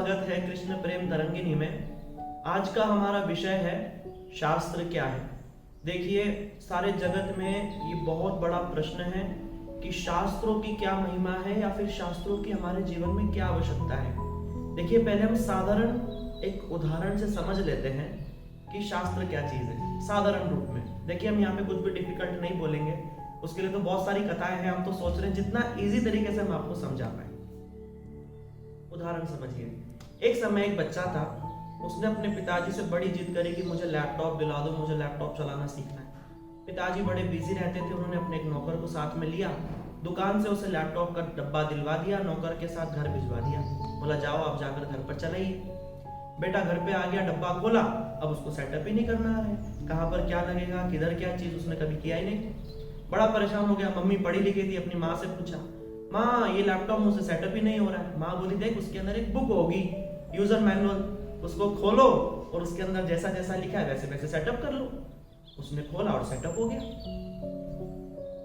स्वागत है कृष्ण प्रेम तरंगिनी में। आज का हमारा विषय है शास्त्र क्या है। देखिए, सारे जगत में ये बहुत बड़ा प्रश्न है कि शास्त्रों की क्या महिमा है या फिर शास्त्रों की हमारे जीवन में क्या आवश्यकता है। देखिए, पहले हम साधारण एक उदाहरण से समझ लेते हैं कि शास्त्र क्या चीज है साधारण रूप में। देखिए, हम यहाँ पे कुछ भी डिफिकल्ट नहीं बोलेंगे, उसके लिए तो बहुत सारी कथाएं हैं। हम तो सोच रहे हैं जितना इजी तरीके से हम आपको समझा पाए। उदाहरण समझिए, एक समय एक बच्चा था, उसने अपने पिताजी से बड़ी जिद करी कि मुझे लैपटॉप दिला दो, मुझे लैपटॉप चलाना सीखना है। पिताजी बड़े बिजी रहते थे, उन्होंने अपने एक नौकर को साथ में लिया, दुकान से उसे लैपटॉप का डब्बा दिलवा दिया, नौकर के साथ घर भिजवा दिया, बोला जाओ आप जाकर घर पर चलाइए। बेटा घर पे आ गया, डब्बा खोला, अब उसको सेटअप ही नहीं करना आ रहा है, कहाँ पर क्या लगेगा, किधर क्या चीज, उसने कभी किया ही नहीं। बड़ा परेशान हो गया। मम्मी पढ़ी लिखी थी, अपनी माँ से पूछा, माँ ये लैपटॉप मुझसे सेटअप ही नहीं हो रहा है। माँ बोली देख उसके अंदर एक बुक होगी, यूजर मैनुअल, उसको खोलो और उसके अंदर जैसा जैसा लिखा है वैसे वैसे सेटअप कर लो। उसने खोला और सेटअप हो गया।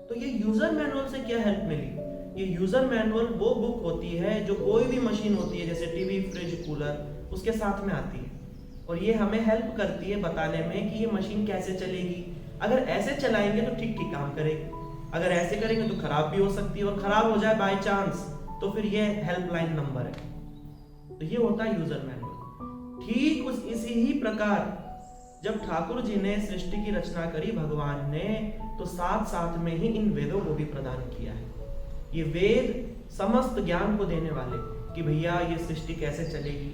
तो ये यूजर मैनुअल से क्या हेल्प मिली? ये यूजर मैनुअल वो बुक होती है जो कोई भी मशीन होती है, जैसे टीवी, फ्रिज, कूलर, उसके साथ में आती है, और ये हमें हेल्प करती है बताने में कि ये मशीन कैसे चलेगी। अगर ऐसे चलाएंगे तो ठीक ठीक काम करेगी, अगर ऐसे करेंगे तो खराब भी हो सकती है, और खराब हो जाए बाय चांस तो फिर ये हेल्पलाइन नंबर है। तो ये होता है यूजर मैनुअल। ठीक इसी ही प्रकार जब ठाकुर जी ने सृष्टि की रचना करी भगवान ने, तो साथ साथ में ही इन वेदों को भी प्रदान किया है। ये वेद समस्त ज्ञान को देने वाले कि भैया ये सृष्टि कैसे चलेगी,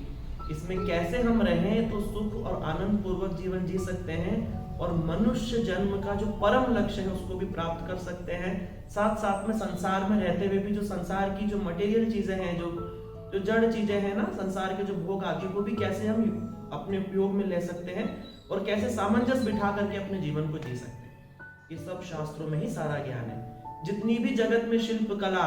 इसमें कैसे हम रहें तो सुख और आनंद पूर्वक जीवन जी सकते हैं, और मनुष्य जन्म का जो परम लक्ष्य है उसको भी प्राप्त कर सकते हैं। साथ साथ में संसार में रहते हुए भी जो संसार की जो मटेरियल चीजें हैं, जो जड़ चीजें हैं ना, संसार के जो भोग आदि को भी कैसे हम अपने उपयोग में ले सकते हैं, और कैसे सामंजस्य बिठा करके अपने जीवन को जी सकते हैं। ये सब शास्त्रों में ही सारा ज्ञान है। जितनी भी जगत में शिल्प कला,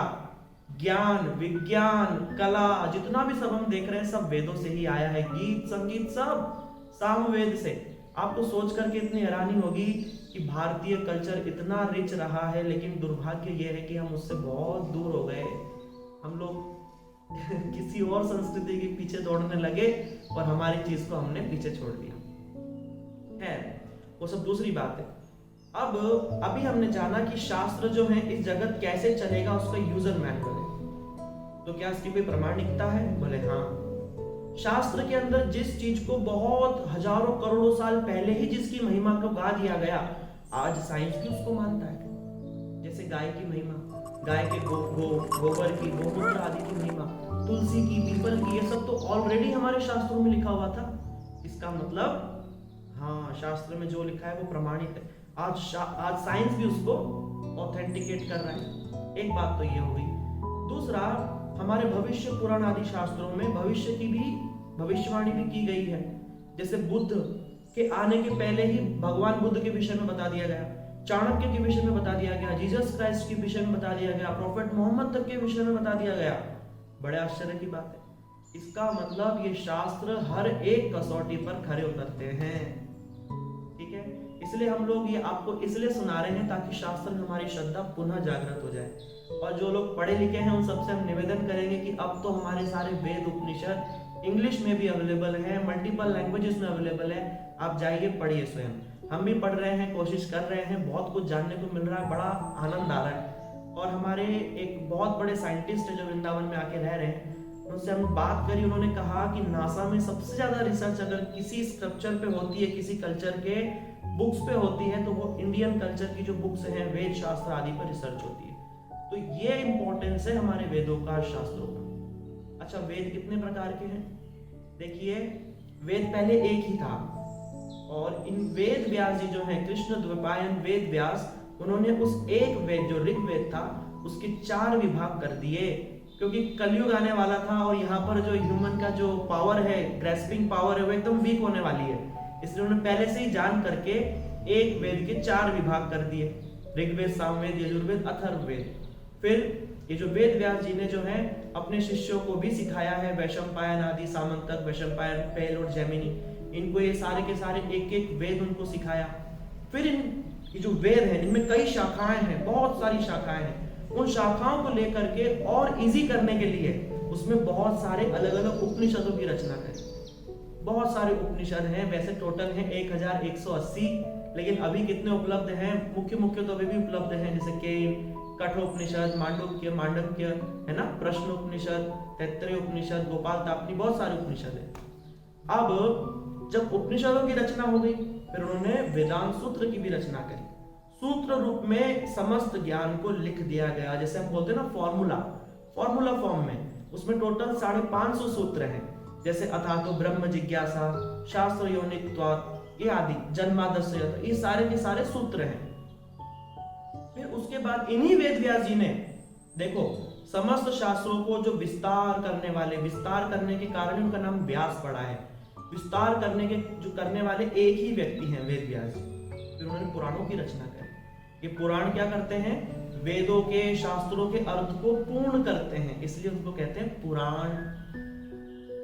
ज्ञान, विज्ञान, कला, जितना भी सब हम देख रहे हैं सब वेदों से ही आया है। गीत, संगीत सब सामवेद से। आपको सोच करके इतनी हैरानी होगी कि भारतीय कल्चर इतना रिच रहा है, लेकिन दुर्भाग्य यह है कि हम उससे बहुत दूर हो गए। हम लोग किसी और संस्कृति के पीछे दौड़ने लगे और हमारी चीज को हमने पीछे छोड़ दिया है। वो सब दूसरी बात है। अब अभी हमने जाना कि शास्त्र जो है इस जगत कैसे चलेगा, उसका यूजर मैनुअल है। तो क्या इसकी कोई प्रामाणिकता है? बोले हाँ। शास्त्र के अंदर जिस चीज को बहुत हजारों करोड़ों साल पहले ही जिसकी महिमा को गा दिया गया, आज साइंस भी उसको मानता है। जैसे गाय की महिमा, गाय के गोबर की, गोमूत्र आदि की महिमा, तुलसी की, पीपल की, ये सब तो ऑलरेडी हमारे शास्त्रों में लिखा हुआ था। इसका मतलब हाँ, शास्त्र में जो लिखा है वो प्रमाणित है। आज साइंस भी उसको ऑथेंटिकेट कर रहा है। एक बात तो ये हो गई। दूसरा, हमारे भविष्य पुराण आदि शास्त्रों में भविष्य की भी भविष्यवाणी भी की गई है। जैसे बुद्ध के आने के पहले ही भगवान बुद्ध के विषय में बता दिया गया, चाणक्य के विषय में बता दिया गया, जीसस क्राइस्ट के विषय में बता दिया गया, प्रोफेट मोहम्मद तक के विषय में बता दिया गया। बड़े आश्चर्य की बात है। इसका मतलब ये शास्त्र हर एक कसौटी पर खरे उतरते हैं। ठीक है, इसलिए हम लोग ये आपको इसलिए सुना रहे हैं ताकि शास्त्र में हमारी श्रद्धा पुनः जागृत हो जाए। और जो लोग पढ़े लिखे हैं उन सबसे हम निवेदन करेंगे कि अब तो हमारे सारे वेद उपनिषद इंग्लिश में भी अवेलेबल है, मल्टीपल लैंग्वेजेस में अवेलेबल है। आप जाइए, पढ़िए स्वयं। हम भी पढ़ रहे हैं, कोशिश कर रहे हैं, बहुत कुछ जानने को मिल रहा है, बड़ा आनंद आ रहा है। और हमारे एक बहुत बड़े साइंटिस्ट है जो वृंदावन में आके रह रहे हैं, उनसे हम बात करी। उन्होंने कहा कि नासा में सबसे ज्यादा रिसर्च अगर किसी स्ट्रक्चर पे होती है, किसी कल्चर के बुक्स पे होती है, तो वो इंडियन कल्चर की जो बुक्स हैं, वेद शास्त्र आदि पर रिसर्च होती है। तो ये इंपॉर्टेंस है हमारे वेदों का, शास्त्रों का। अच्छा, वेद कितने प्रकार के हैं? देखिए, वेद पहले एक ही था, और इन वेद व्यास जी जो हैं, कृष्ण द्वैपायन वेद व्यास, उन्होंने उस एक वेद जो ऋग्वेद था उसके 4 विभाग कर दिए, क्योंकि कलयुग आने वाला था और यहाँ पर जो ह्यूमन का जो पावर है, ग्रेस्पिंग पावर है, वो एकदम वीक होने वाली है। इसलिए उन्होंने पहले से ही जान करके एक वेद के 4 विभाग कर दिए, ऋग्वेद, सामवेद, यजुर्वेद, अथर्ववेद। फिर ये जो वेद व्यास जी ने जो है अपने शिष्यों को भी सिखाया है, वैशंपायन आदि, सामंतक, वैशंपायन, पैल और जैमिनी, इनको ये सारे के सारे एक एक वेद उनको सिखाया। फिर ये जो वेद है इनमें कई शाखाएं हैं, बहुत सारी शाखाएं हैं। उन शाखाओं को लेकर के और इजी करने के लिए उसमें बहुत सारे अलग अलग उपनिषदों की रचना करी। बहुत सारे उपनिषद हैं, वैसे टोटल हैं 1180, लेकिन अभी कितने उपलब्ध हैं? मुख्य मुख्य तो अभी भी उपलब्ध हैं, जैसे केन, कठोपनिषद, मांडव्य है ना, प्रश्न उपनिषद, तैत्तरीय उपनिषद, गोपाल तापनी, बहुत सारे उपनिषद हैं। अब जब उपनिषदों की रचना हो गई, फिर उन्होंने वेदांत सूत्र की भी रचना करी। सूत्र रूप में समस्त ज्ञान को लिख दिया गया, जैसे हम बोलते हैं ना फॉर्मूला फॉर्म में। उसमें टोटल 550 सूत्र हैं, जैसे अथातो ब्रह्म जिज्ञासा, शास्त्र योनित्वात्, ये आदि, जन्मादस्य, ये सारे के सारे सूत्र हैं। फिर उसके बाद इन्हीं वेद व्यास जी ने, देखो, समस्त शास्त्रों को जो विस्तार करने के कारण उनका नाम व्यास पड़ा है। विस्तार करने वाले एक ही व्यक्ति हैं, वेद व्यास जी। फिर उन्होंने पुराणों की रचना करी। ये पुराण क्या करते हैं? वेदों के, शास्त्रों के अर्थ को पूर्ण करते हैं, इसलिए उनको कहते हैं पुराण।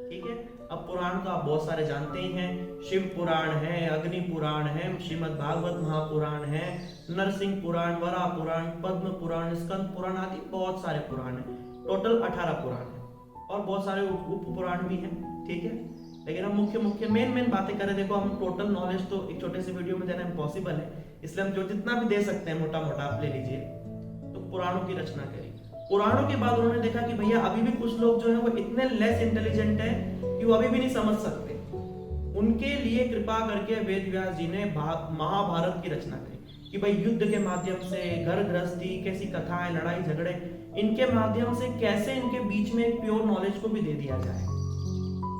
ठीक है। अब पुराण तो आप बहुत सारे जानते ही हैं, शिव पुराण है, अग्नि पुराण है, श्रीमद् भागवत महापुराण है, नरसिंह पुराण, वराह पुराण, पद्म पुराण, स्कंद पुराण आदि बहुत सारे पुराण हैं। टोटल 18 पुराण है और बहुत सारे उप पुराण भी हैं। ठीक है। लेकिन हम मुख्य मेन बातें करें, देखो हम टोटल नॉलेज तो एक छोटे से वीडियो में देना इम्पॉसिबल है, इसलिए हम जो जितना भी दे सकते हैं मोटा आप ले लीजिए। तो पुराणों की रचना करी। पुराणों के बाद उन्होंने देखा कि भैया अभी भी कुछ लोग जो है वो इतने लेस इंटेलिजेंट है कि वो अभी भी नहीं समझ सकते। उनके लिए कृपा करके वेद व्यास जी ने महाभारत की रचना करी कि भाई युद्ध के माध्यम से, घर गृहस्थी, कैसी कथाएं, लड़ाई झगड़े, इनके माध्यम से कैसे इनके बीच में एक प्योर नॉलेज को भी दे दिया जाए।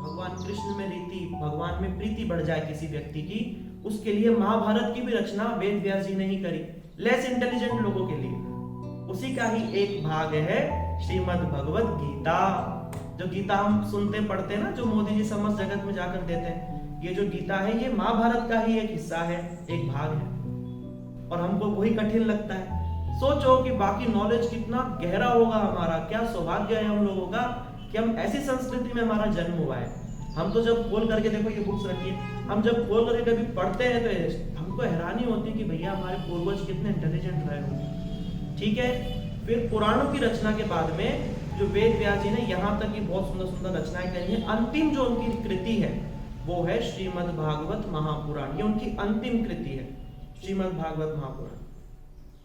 भगवान कृष्ण में रीति, भगवान में प्रीति बढ़ जाए किसी व्यक्ति की, उसके लिए महाभारत की भी रचना वेद व्यास जी ने ही करी, लेस इंटेलिजेंट लोगों के लिए। उसी का ही एक भाग है श्रीमद् भगवत गीता। जो गीता हम सुनते पढ़ते हैं ना, जो मोदी जी समस्त जगत में जाकर देते हैं, ये जो गीता है ये महाभारत का ही एक हिस्सा है, एक भाग है, और हमको वही कठिन लगता है। सोचो कि बाकी नॉलेज कितना गहरा होगा हमारा। क्या सौभाग्य है हम लोगों का कि हम ऐसी संस्कृति में हमारा जन्म हुआ है। हम तो जब खोल करके, देखो ये बुक्स रखिए, हम जब खोल करके कभी पढ़ते हैं तो हमको हैरानी होती है कि भैया हमारे पूर्वज कितने इंटेलिजेंट रहे होंगे। ठीक है। फिर पुराणों की रचना के बाद में जो वेद व्यास जी ने यहाँ तक की बहुत सुंदर सुंदर रचनाएं करी हैं, अंतिम जो उनकी कृति है वो है श्रीमद् भागवत महापुराण। ये उनकी अंतिम कृति है, श्रीमद् भागवत महापुराण।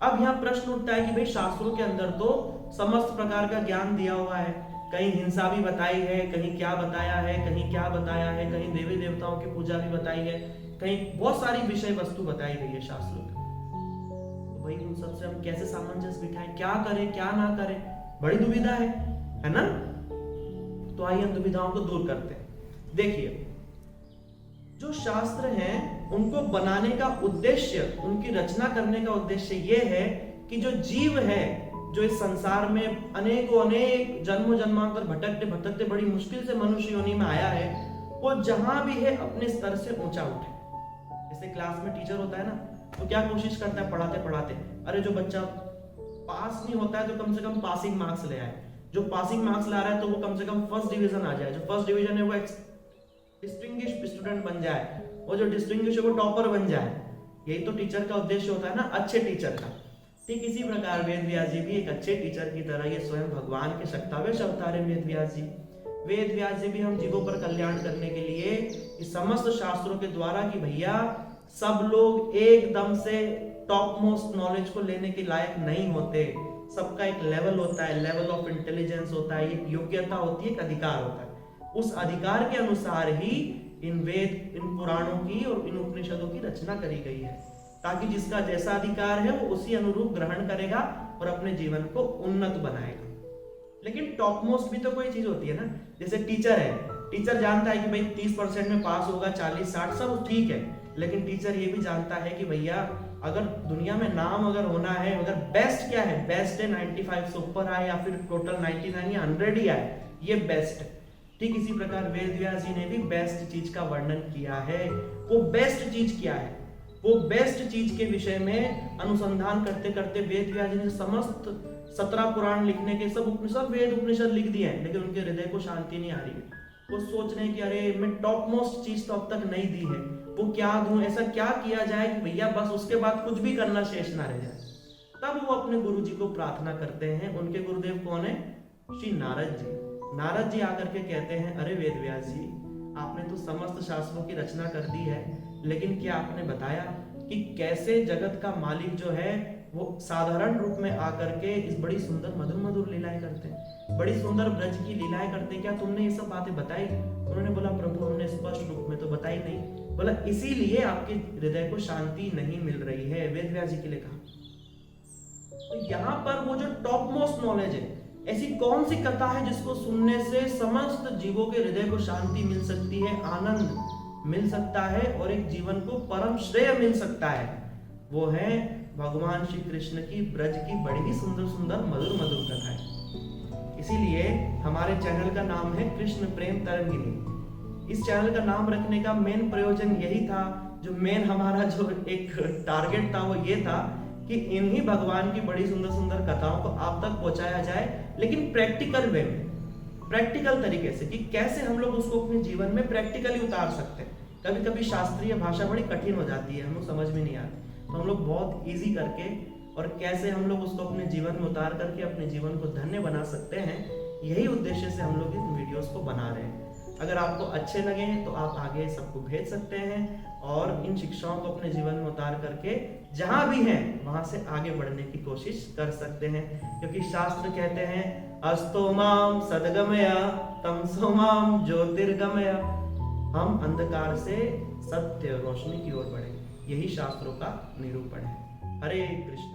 अब यहाँ प्रश्न उठता है कि भाई शास्त्रों के अंदर तो समस्त प्रकार का ज्ञान दिया हुआ है, कहीं हिंसा भी बताई है, कहीं क्या बताया है, कहीं क्या बताया है, कहीं देवी देवताओं की पूजा भी बताई है, कहीं बहुत सारी विषय वस्तु बताई गई है शास्त्रों में। तो भाई उन सबसे हम कैसे सामंजस्य बिठाएं, क्या करें क्या ना करें, बड़ी दुविधा है ना। तो आइए हम दुविधाओं को दूर करते हैं। देखिए, जो शास्त्र हैं उनको बनाने का उद्देश्य, उनकी रचना करने का उद्देश्य यह है कि जो जीव है, जो इस संसार में अनेक जन्मों जन्मांतर भटकते बड़ी मुश्किल से मनुष्य योनि में आया है, वो जहां भी है अपने स्तर से ऊंचा उठे। जैसे क्लास में टीचर होता है ना, तो क्या कोशिश करता है पढ़ाते, अरे जो बच्चा पास नहीं होता है तो कम से कम पासिंग मार्क्स ले आए, जो पासिंग मार्क्स ला रहा है तो वो कम से कम फर्स्ट डिवीजन आ जाए, जो फर्स्ट डिवीजन है वो डिस्टिंग्विश स्टूडेंट बन जाए, वो जो डिस्टिंग्विश है वो टॉपर बन जाए। यही तो टीचर का उद्देश्य होता है ना, अच्छे टीचर का। ठीक इसी प्रकार वेद व्यास जी भी एक अच्छे टीचर की तरह, ये स्वयं भगवान के शक्तावेश अवतार है वेद व्यास जी। वेद व्यास जी भी हम जीवों पर कल्याण करने के लिए इस समस्त शास्त्रों के द्वारा कि भैया सब लोग एकदम से टॉप मोस्ट नॉलेज को लेने के लायक नहीं होते, सबका एक लेवल होता है, लेवल ऑफ इंटेलिजेंस होता है, एक योग्यता होती है, एक अधिकार होता है। उस अधिकार के अनुसार ही इन वेद, इन पुराणों की और इन उपनिषदों की रचना करी गई है, ताकि जिसका जैसा अधिकार है वो उसी अनुरूप ग्रहण करेगा और अपने जीवन को उन्नत बनाएगा। लेकिन टॉप मोस्ट भी तो कोई चीज होती है ना। जैसे टीचर है, टीचर जानता है कि भाई 30% में पास होगा, 40-60 सब ठीक है, लेकिन टीचर ये भी जानता है कि भैया अगर दुनिया में नाम अगर होना है, अगर बेस्ट क्या है, बेस्ट है 95 से ऊपर आए या फिर टोटल 99 या 100 ही आए, ये बेस्ट है। ठीक इसी प्रकार वेद व्यास जी ने भी बेस्ट चीज का वर्णन किया है। वो बेस्ट चीज क्या है, वो बेस्ट चीज के विषय में अनुसंधान करते करते वेद व्यास जी ने समस्त 17 पुराण लिखने के सब वेद उपनिषद लिख दिए हैं, लेकिन उनके हृदय को शांति नहीं आ रही है। वो सोच रहे हैं कि अरे मैं टॉप मोस्ट चीज तो अब तक नहीं दी है, वो क्या दूं, ऐसा क्या किया जाए कि भैया बस उसके बाद कुछ भी करना शेष ना रह जाए। तब वो अपने गुरु जी को प्रार्थना करते हैं। उनके गुरुदेव कौन है? श्री नारद जी। नारद जी आकर के कहते हैं, अरे वेद व्यास जी, आपने तो समस्त शास्त्रों की रचना कर दी है, लेकिन क्या आपने बताया कि कैसे जगत का मालिक जो है वो साधारण रूप में आकर के इस बड़ी सुंदर मधुर मधुर लीलाएं करते हैं, बड़ी सुंदर ब्रज की लीलाएं करते हैं, क्या तुमने ये सब बातें बताई? उन्होंने बोला, प्रभु हमने स्पष्ट रूप में तो बताई नहीं। बोला, इसीलिए आपके हृदय को शांति नहीं मिल रही है। वेद व्यास जी के लिए कहा। तो यहाँ पर वो जो टॉप मोस्ट नॉलेज है, ऐसी कौन सी कथा है जिसको सुनने से समस्त जीवों के हृदय को शांति मिल सकती है, आनंद मिल सकता है और एक जीवन को परम श्रेय मिल सकता है? वो है भगवान श्री कृष्ण की ब्रज की बड़ी ही सुंदर सुंदर मधुर मधुर कथाएं। इसीलिए हमारे चैनल का नाम है कृष्ण प्रेम तरंगिनी। इस चैनल का नाम रखने का मेन प्रयोजन यही था, जो मेन हमारा जो एक टारगेट था वो ये था कि इन्हीं भगवान की बड़ी सुंदर सुंदर कथाओं को आप तक पहुंचाया जाए, लेकिन प्रैक्टिकल वे में, प्रैक्टिकल तरीके से, कि कैसे हम लोग उसको अपने जीवन में प्रैक्टिकली उतार सकते हैं। कभी कभी शास्त्रीय भाषा बड़ी कठिन हो जाती है, हम लोग समझ में नहीं आती, तो हम लोग बहुत इजी करके और कैसे हम लोग उसको अपने जीवन में उतार करके अपने जीवन को धन्य बना सकते हैं, यही उद्देश्य से हम लोग इन वीडियोस को बना रहे हैं। अगर आपको अच्छे लगे तो आप आगे सबको भेज सकते हैं और इन शिक्षाओं को अपने जीवन में उतार करके जहां भी हैं वहां से आगे बढ़ने की कोशिश कर सकते हैं, क्योंकि शास्त्र कहते हैं, अस्तो माम सद्गमया तमसो माम ज्योतिर्गमया। हम अंधकार से सत्य रोशनी की ओर बढ़ेंगे, यही शास्त्रों का निरूपण है। हरे कृष्ण।